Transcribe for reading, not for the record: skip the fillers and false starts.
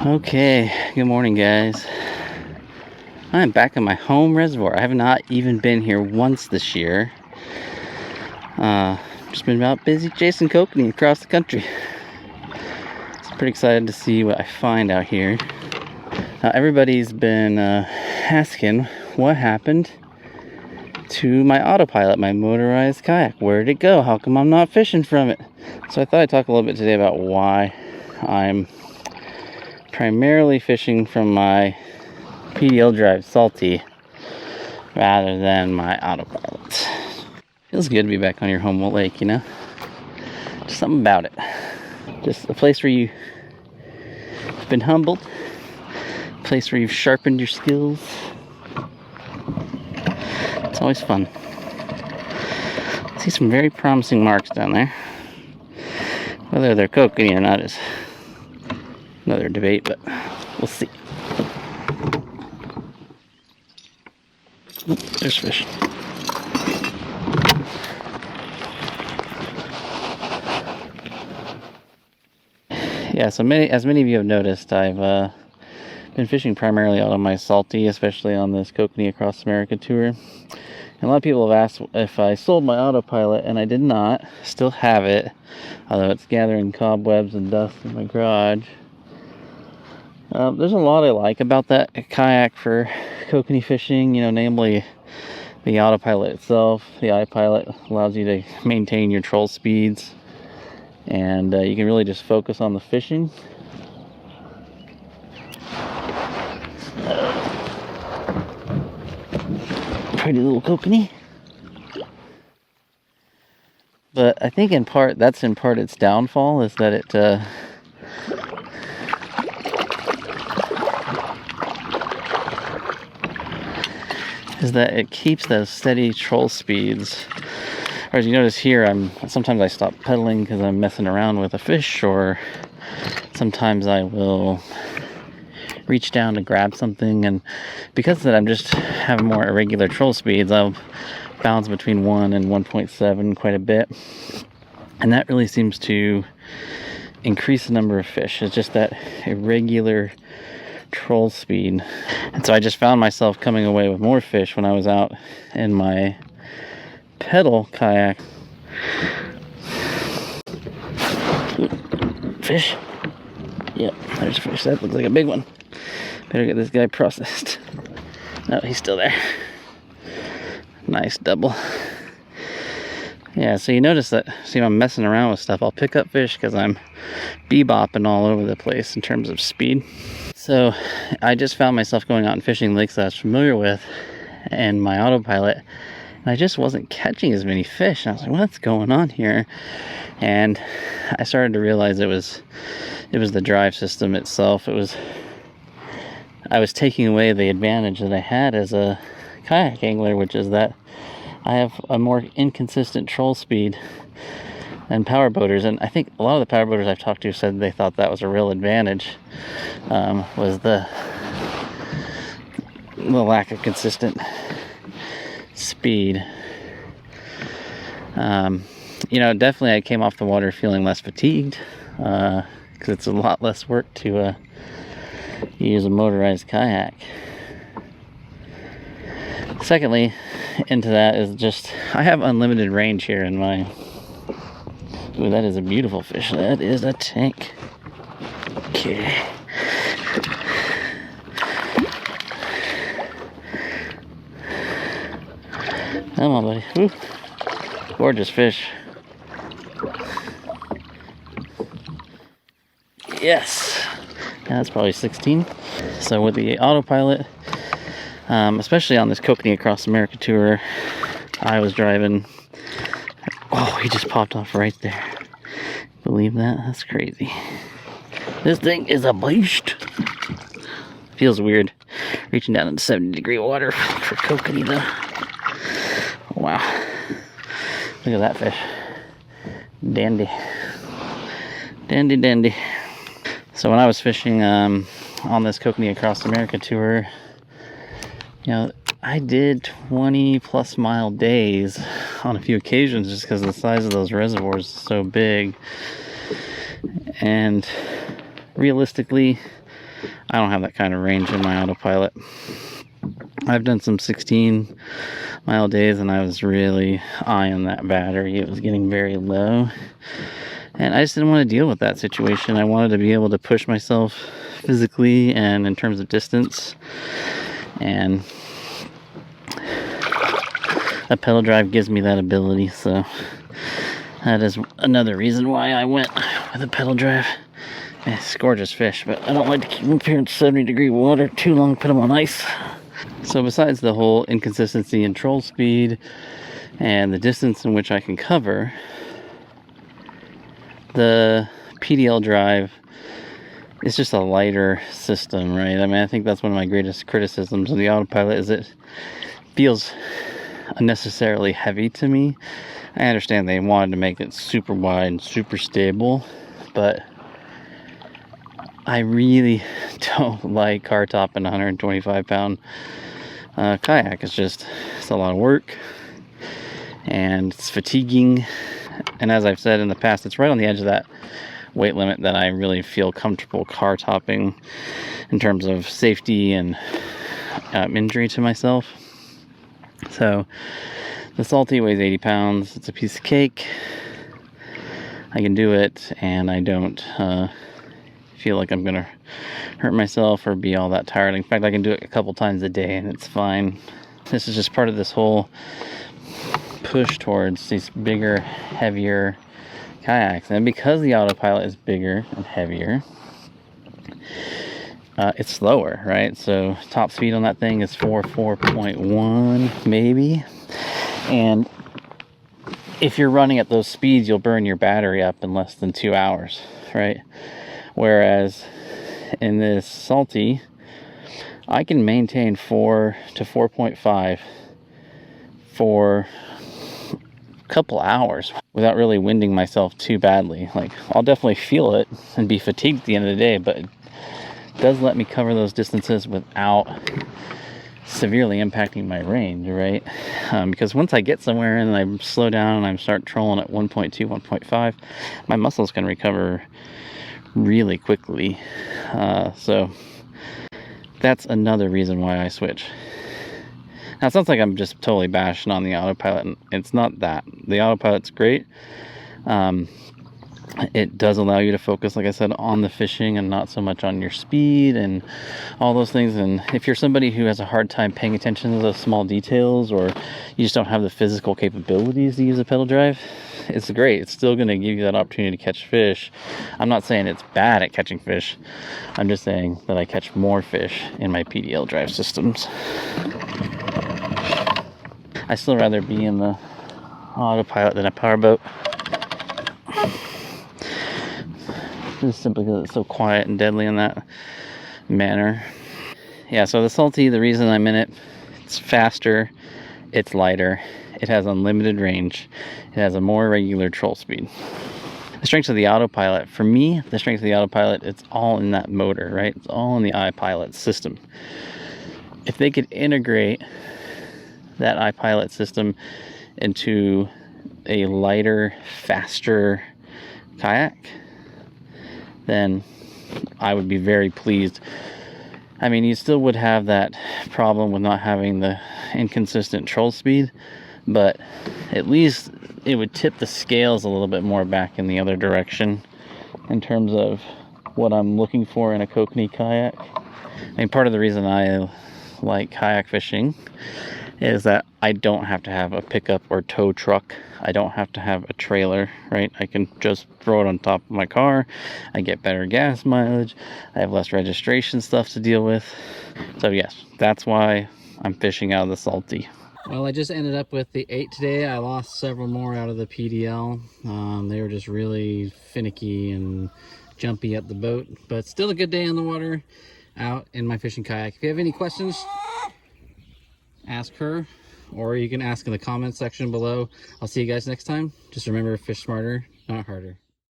Okay, good morning guys. I'm back at my home reservoir. I have not even been here once this year. Just been about busy chasing kokanee across the country. So I'm pretty excited to see what I find out here. Everybody's been asking what happened to my AutoPilot, my motorized kayak. Where did it go? How come I'm not fishing from it? So I thought I'd talk a little bit today about why I'm primarily fishing from my PDL drive salty rather than my AutoPilot. Feels good to be back on your home lake, you know? Just something about it. Just a place where you've been humbled, a place where you've sharpened your skills. It's always fun. I see some very promising marks down there. Whether they're kokanee or not is another debate, but we'll see. Oop, there's fish. Yeah, so as many of you have noticed, I've been fishing primarily out on my salty, especially on this Kokanee Across America tour. And a lot of people have asked if I sold my AutoPilot, and I did not. Still have it, although it's gathering cobwebs and dust in my garage. There's a lot I like about that kayak for kokanee fishing, you know, namely the AutoPilot itself. The iPilot allows you to maintain your troll speeds, and you can really just focus on the fishing. Pretty little kokanee. But I think in part, that's in part its downfall, is that it keeps those steady troll speeds. Or as you notice here, sometimes I stop pedaling because I'm messing around with a fish, or sometimes I will reach down to grab something, and because of that I'm just having more irregular troll speeds. I'll bounce between 1 and 1.7 quite a bit, and that really seems to increase the number of fish. It's just that irregular troll speed. And so I just found myself coming away with more fish when I was out in my pedal kayak. Fish. Yep, there's a fish. That looks like a big one. Better get this guy processed. No, he's still there. Nice double. Yeah, so you notice that, see, I'm messing around with stuff. I'll pick up fish because I'm bebopping all over the place in terms of speed. So I just found myself going out and fishing lakes that I was familiar with and my AutoPilot, and I just wasn't catching as many fish. And I was like, what's going on here? And I started to realize it was the drive system itself. I was taking away the advantage that I had as a kayak angler, which is that I have a more inconsistent troll speed than power boaters. And I think a lot of the power boaters I've talked to said they thought that was a real advantage, was the lack of consistent speed. You know, definitely I came off the water feeling less fatigued, because it's a lot less work to use a motorized kayak. Secondly, into that is just, I have unlimited range here in my... Ooh, that is a beautiful fish. That is a tank. Okay. Come on, buddy. Woo. Gorgeous fish. Yes. Yeah, that's probably 16. So with the AutoPilot, especially on this Kokanee Across America tour, I was driving... Oh, he just popped off right there. Believe that? That's crazy. This thing is a beast. Feels weird reaching down into 70-degree water for kokanee though. Wow. Look at that fish. Dandy. Dandy, dandy. So when I was fishing on this Kokanee Across America tour, you know, I did 20 plus mile days on a few occasions just because the size of those reservoirs is so big. And realistically, I don't have that kind of range in my autopilot. I've done some 16-mile days and I was really eyeing that battery. It was getting very low. And I just didn't want to deal with that situation. I wanted to be able to push myself physically and in terms of distance. And a pedal drive gives me that ability. So that is another reason why I went with a pedal drive. It's gorgeous fish, but I don't like to keep them up here in 70-degree water too long, put them on ice. So besides the whole inconsistency in troll speed and the distance in which I can cover, the PDL drive is just a lighter system, right? I mean, I think that's one of my greatest criticisms of the autopilot is it feels unnecessarily heavy to me. I understand they wanted to make it super wide and super stable, but I really don't like car topping a 125-pound kayak. It's a lot of work and it's fatiguing. And as I've said in the past, it's right on the edge of that weight limit that I really feel comfortable car topping in terms of safety and injury to myself. So the Salty weighs 80 pounds. It's a piece of cake. I can do it and I don't feel like I'm gonna hurt myself or be all that tired. In fact, I can do it a couple times a day and it's fine. This is just part of this whole push towards these bigger, heavier kayaks. And because the autopilot is bigger and heavier, it's slower, right? So top speed on that thing is 4.1 maybe. And if you're running at those speeds, you'll burn your battery up in less than 2 hours, right? Whereas in this Salty, I can maintain 4 to 4.5 for a couple hours without really winding myself too badly. Like, I'll definitely feel it and be fatigued at the end of the day, but it does let me cover those distances without severely impacting my range, right? Because once I get somewhere and I slow down and I start trolling at 1.2, 1.5, my muscles can recover really quickly. So that's another reason why I switch. Now it sounds like I'm just totally bashing on the autopilot, and it's not that. The autopilot's great. It does allow you to focus, like I said, on the fishing and not so much on your speed and all those things. And if you're somebody who has a hard time paying attention to those small details, or you just don't have the physical capabilities to use a pedal drive, it's great. It's still going to give you that opportunity to catch fish. I'm not saying it's bad at catching fish. I'm just saying that I catch more fish in my PDL drive systems. I still rather be in the autopilot than a powerboat. Just simply because it's so quiet and deadly in that manner. Yeah, so the Salty, the reason I'm in it, it's faster, it's lighter, it has unlimited range, it has a more regular troll speed. The strengths of the autopilot, for me, the strength of the autopilot, it's all in that motor, right? It's all in the iPilot system. If they could integrate that iPilot system into a lighter, faster kayak, then I would be very pleased. I mean, you still would have that problem with not having the inconsistent troll speed, but at least it would tip the scales a little bit more back in the other direction in terms of what I'm looking for in a Kokanee kayak. I mean, part of the reason I like kayak fishing is that I don't have to have a pickup or tow truck. I don't have to have a trailer, right? I can just throw it on top of my car. I get better gas mileage. I have less registration stuff to deal with. So yes, that's why I'm fishing out of the Salty. Well, I just ended up with the 8 today. I lost several more out of the PDL. They were just really finicky and jumpy up the boat, but still a good day on the water out in my fishing kayak. If you have any questions, ask her, or you can ask in the comments section below. I'll see you guys next time. Just remember, fish smarter, not harder.